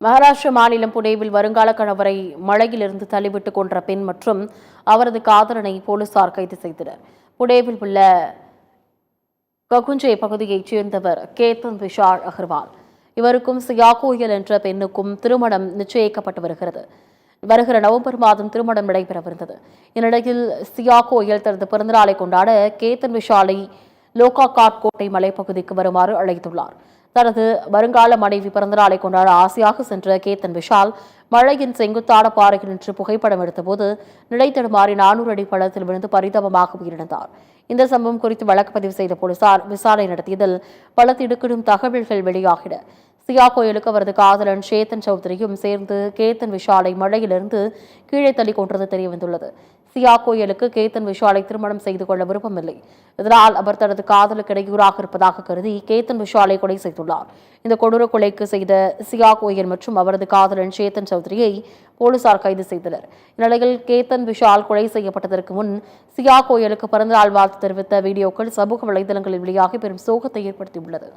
மகாராஷ்டிர மாநிலம் புனேவில் வருங்கால கணவரை மழையிலிருந்து தள்ளிவிட்டு கொன்ற பெண் மற்றும் அவரது காதலனை போலீசார் கைது செய்தனர். புனேவில் உள்ள ககுஞ்சே பகுதியைச் சேர்ந்தவர் கேத்தன் விஷால் அகர்வால். இவருக்கும் சியா கோயல் என்ற பெண்ணுக்கும் திருமணம் நிச்சயிக்கப்பட்டு வருகிறது. வருகிற நவம்பர் மாதம் திருமணம் நடைபெறவிருந்தது. இந்நிலையில் சியா கோயல் தனது பிறந்தநாளை கொண்டாட கேத்தன் விஷாலை லோகாகாட் கோட்டை மலைப்பகுதிக்கு வருமாறு அழைத்துள்ளார். தனது வருங்கால மனைவி பிறந்தநாளை கொண்டாட ஆசையாக சென்ற கேத்தன் விஷால் மழையின் செங்குத்தான பாறையில் நின்று புகைப்படம் எடுத்தபோது நிலைத்தடுமாறி 400 அடி பள்ளத்தில் விழுந்து பரிதாபமாக உயிரிழந்தார். இந்த சம்பவம் குறித்து வழக்கு பதிவு செய்த போலீசார் விசாரணை நடத்தியதில் பல திடுக்கிடும் தகவல்கள் வெளியாகின. சியா கோயலுக்கு அவரது காதலன் சேத்தன் சௌத்ரியும் சேர்ந்து கேத்தன் விஷாலை மழையிலிருந்து கீழே தள்ளி கொன்றது தெரியவந்துள்ளது. சியா கோயலுக்கு கேத்தன் விஷாலை திருமணம் செய்து கொள்ள விருப்பமில்லை. இதனால் அவர் தனது காதலுக்கு இடையூறாக இருப்பதாக கருதி கேத்தன் விஷாலை கொலை செய்துள்ளார். இந்த கொடூர கொலைக்கு செய்த சியா கோயல் மற்றும் அவரது காதலன் சேத்தன் சௌத்ரியை போலீசார் கைது செய்தனர். இந்நிலையில் கேத்தன் விஷால் கொலை செய்யப்பட்டதற்கு முன் சியா கோயலுக்கு பிறந்தநாள் வாழ்த்து தெரிவித்த வீடியோக்கள் சமூக வலைதளங்களில் வெளியாகி பெரும் சோகத்தை ஏற்படுத்தியுள்ளது.